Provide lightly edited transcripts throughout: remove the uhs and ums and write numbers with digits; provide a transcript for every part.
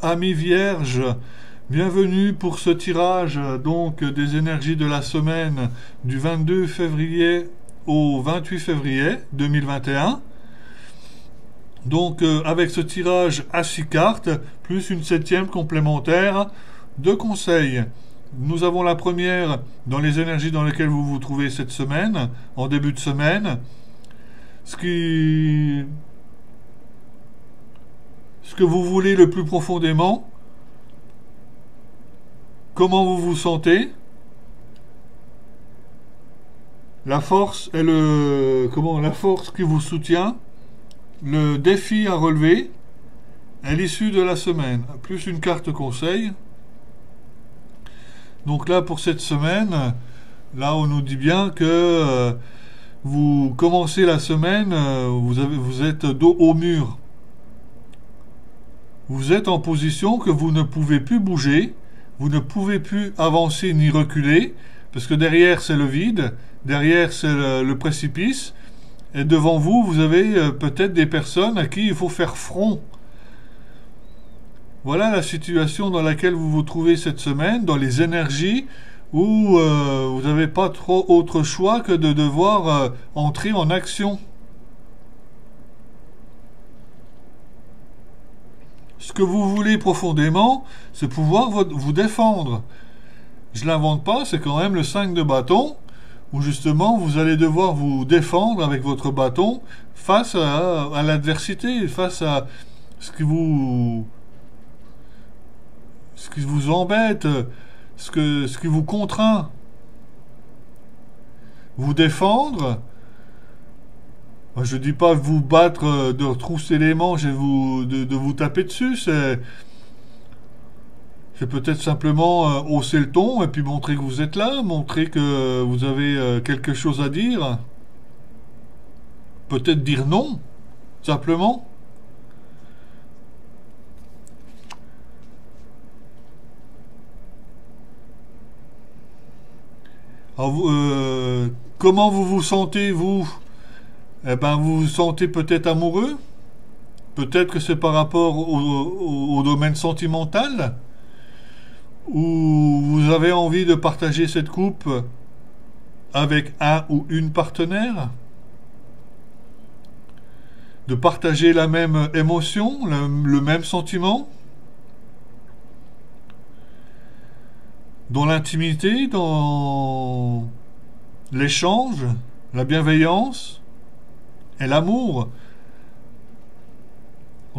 amis vierges, bienvenue pour ce tirage donc des énergies de la semaine du 22 février au 28 février 2021. Donc avec ce tirage à 6 cartes, plus une septième complémentaire de conseils. Nous avons la première dans les énergies dans lesquelles vous vous trouvez cette semaine, en début de semaine. Ce que vous voulez le plus profondément, comment vous vous sentez, la force et la force qui vous soutient, le défi à relever et l'issue de la semaine, plus une carte conseil. Donc là pour cette semaine, là on nous dit bien que vous commencez la semaine, vous êtes dos au mur. Vous êtes en position que vous ne pouvez plus bouger, vous ne pouvez plus avancer ni reculer, parce que derrière c'est le vide, derrière c'est le précipice, et devant vous, vous avez peut-être des personnes à qui il faut faire front. Voilà la situation dans laquelle vous vous trouvez cette semaine, dans les énergies où vous n'avez pas trop autre choix que de devoir entrer en action. Ce que vous voulez profondément, c'est pouvoir vous défendre. Je ne l'invente pas, c'est quand même le 5 de bâton, où justement vous allez devoir vous défendre avec votre bâton face à l'adversité, face à ce qui vous embête, ce qui vous contraint. Vous défendre, je ne dis pas vous battre, de retrousser les manches et de vous taper dessus, c'est peut-être simplement hausser le ton et puis montrer que vous êtes là, montrer que vous avez quelque chose à dire. Peut-être dire non, simplement. Alors, comment vous vous sentez, vous? Eh ben, vous vous sentez peut-être amoureux? Peut-être que c'est par rapport au domaine sentimental? Ou vous avez envie de partager cette coupe avec un ou une partenaire? De partager la même émotion, le même sentiment? Dans l'intimité, dans l'échange, la bienveillance et l'amour.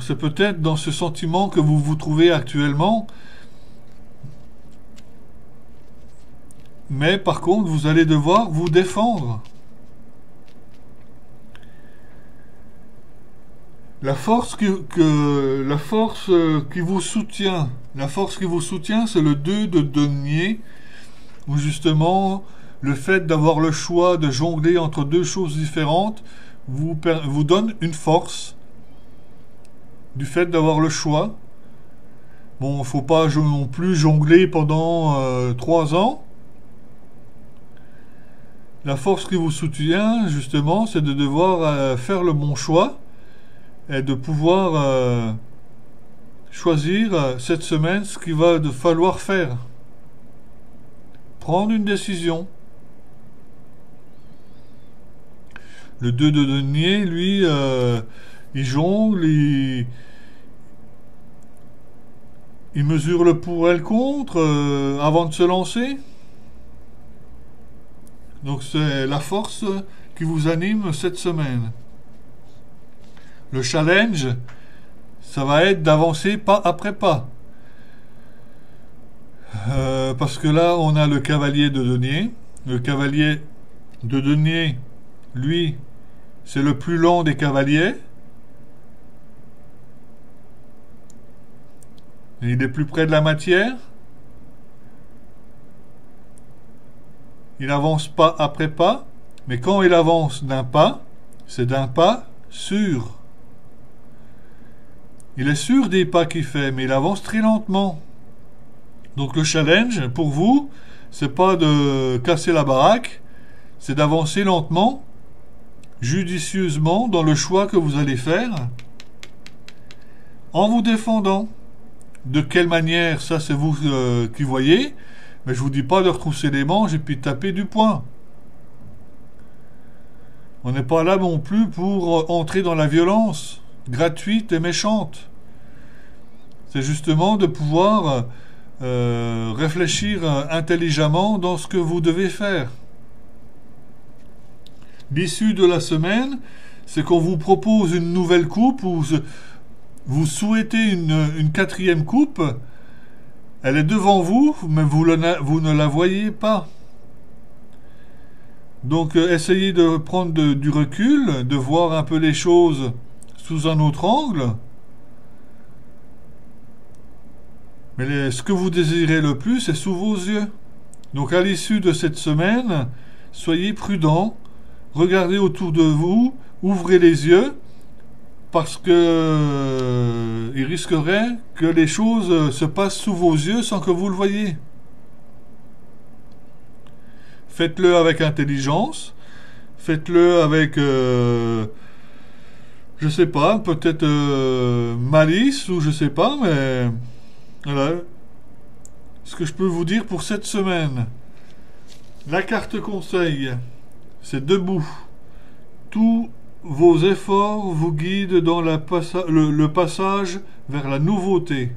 C'est peut-être dans ce sentiment que vous vous trouvez actuellement. Mais par contre, vous allez devoir vous défendre. La force qui vous soutient, c'est le 2 de denier, où justement le fait d'avoir le choix de jongler entre deux choses différentes vous donne une force du fait d'avoir le choix. Bon, il ne faut pas non plus jongler pendant 3 ans. La force qui vous soutient, justement, c'est de devoir faire le bon choix et de pouvoir choisir cette semaine ce qu'il va falloir faire. Prendre une décision. Le 2 de denier, lui, il jongle, il mesure le pour et le contre avant de se lancer. Donc c'est la force qui vous anime cette semaine. Le challenge, ça va être d'avancer pas après pas. Parce que là, on a le cavalier de denier. Le cavalier de denier, lui, c'est le plus lent des cavaliers. Il est plus près de la matière. Il avance pas après pas, mais quand il avance d'un pas, c'est d'un pas sûr. Il est sûr des pas qu'il fait, mais il avance très lentement. Donc le challenge pour vous, c'est pas de casser la baraque, c'est d'avancer lentement, judicieusement dans le choix que vous allez faire, en vous défendant, De quelle manière, ça c'est vous qui voyez, mais je vous dis pas de retrousser les manches et puis de taper du poing. On n'est pas là non plus pour entrer dans la violence gratuite et méchante. C'est justement de pouvoir réfléchir intelligemment dans ce que vous devez faire. L'issue de la semaine, c'est qu'on vous propose une nouvelle coupe ou vous souhaitez une quatrième coupe. Elle est devant vous, mais vous ne la voyez pas. Donc essayez de prendre du recul, de voir un peu les choses sous un autre angle. Mais ce que vous désirez le plus est sous vos yeux. Donc à l'issue de cette semaine, soyez prudents, regardez autour de vous, ouvrez les yeux, parce que il risquerait que les choses se passent sous vos yeux sans que vous le voyiez. Faites-le avec intelligence, faites-le avec, je sais pas, peut-être malice ou je sais pas, mais voilà. Ce que je peux vous dire pour cette semaine. La carte conseil, c'est debout. Tous vos efforts vous guident dans le passage vers la nouveauté.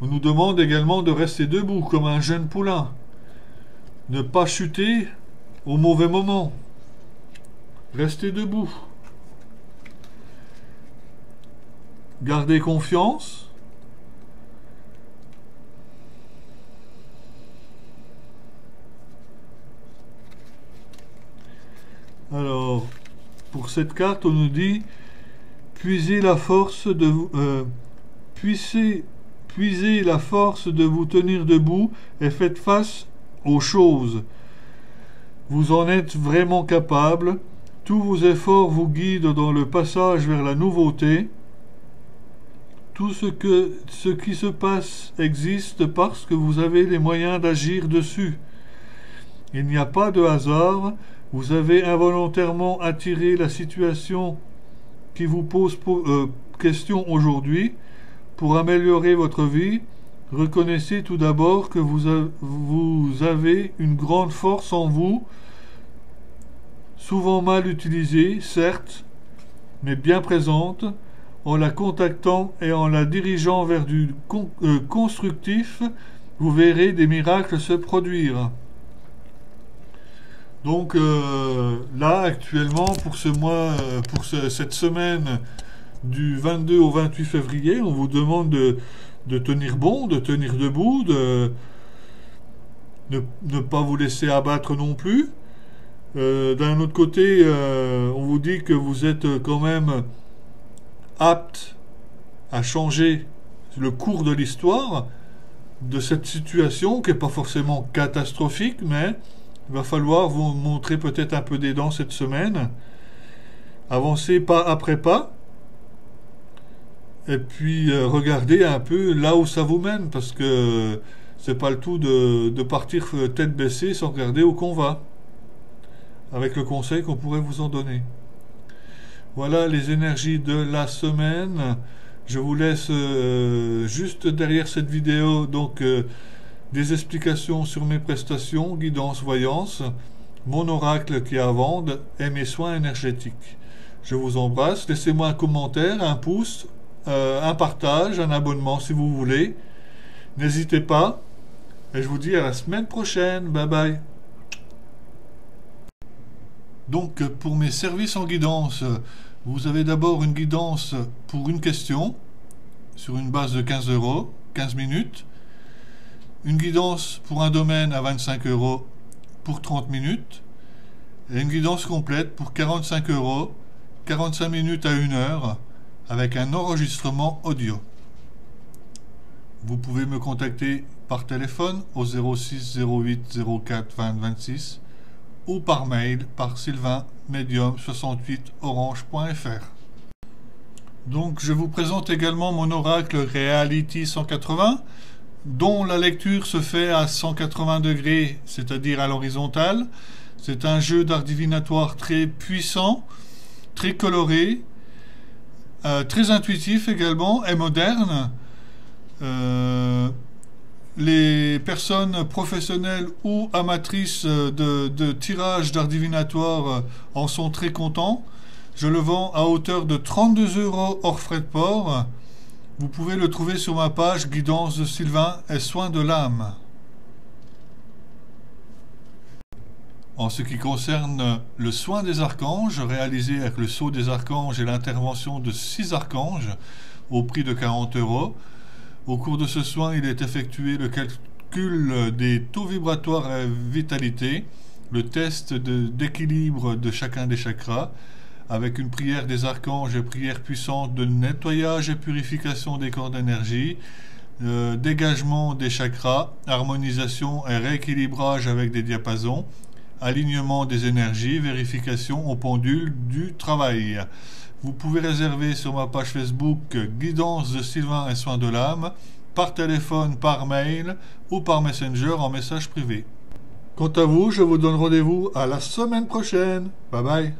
On nous demande également de rester debout comme un jeune poulain. Ne pas chuter au mauvais moment. Restez debout. Gardez confiance. Alors, pour cette carte, on nous dit puisez la force de vous, puisez la force de vous tenir debout et faites face aux choses. Vous en êtes vraiment capable. Tous vos efforts vous guident dans le passage vers la nouveauté. Tout ce qui se passe existe parce que vous avez les moyens d'agir dessus. Il n'y a pas de hasard. Vous avez involontairement attiré la situation qui vous pose question aujourd'hui. Pour améliorer votre vie, reconnaissez tout d'abord que vous avez une grande force en vous, souvent mal utilisée, certes, mais bien présente. En la contactant et en la dirigeant vers du constructif, vous verrez des miracles se produire. Donc là, actuellement, pour ce mois, cette semaine du 22 au 28 février, on vous demande de tenir bon, de tenir debout, de ne pas vous laisser abattre non plus. D'un autre côté, on vous dit que vous êtes quand même apte à changer le cours de l'histoire de cette situation qui n'est pas forcément catastrophique, mais il va falloir vous montrer peut-être un peu des dents cette semaine. Avancez pas après pas. Et puis regardez un peu là où ça vous mène, parce que c'est pas le tout de partir tête baissée sans regarder où qu'on va, avec le conseil qu'on pourrait vous en donner. Voilà les énergies de la semaine. Je vous laisse juste derrière cette vidéo donc des explications sur mes prestations, guidance, voyance, mon oracle qui est à vendre et mes soins énergétiques. Je vous embrasse. Laissez-moi un commentaire, un pouce, un partage, un abonnement si vous voulez. N'hésitez pas. Et je vous dis à la semaine prochaine. Bye bye. Donc pour mes services en guidance, vous avez d'abord une guidance pour une question sur une base de 15 €, 15 minutes. Une guidance pour un domaine à 25 € pour 30 minutes. Et une guidance complète pour 45 €, 45 minutes à 1 heure, avec un enregistrement audio. Vous pouvez me contacter par téléphone au 06 08 04 20 26 ou par mail par sylvain-medium68orange.fr. Donc je vous présente également mon oracle Reality 180, dont la lecture se fait à 180 degrés, c'est-à-dire à l'horizontale. C'est un jeu d'art divinatoire très puissant, très coloré, très intuitif également et moderne. Les personnes professionnelles ou amatrices de tirage d'art divinatoire en sont très contents. Je le vends à hauteur de 32 € hors frais de port. Vous pouvez le trouver sur ma page Guidance de Sylvain et Soins de l'âme. En ce qui concerne le soin des archanges, réalisé avec le sceau des archanges et l'intervention de 6 archanges au prix de 40 €, au cours de ce soin, il est effectué le calcul des taux vibratoires et vitalité, le test d'équilibre de chacun des chakras, avec une prière des archanges et prière puissante de nettoyage et purification des corps d'énergie, dégagement des chakras, harmonisation et rééquilibrage avec des diapasons, alignement des énergies, vérification au pendule du travail. Vous pouvez réserver sur ma page Facebook Guidance de Sylvain et Soins de l'âme, par téléphone, par mail ou par Messenger en message privé. Quant à vous, je vous donne rendez-vous à la semaine prochaine. Bye bye.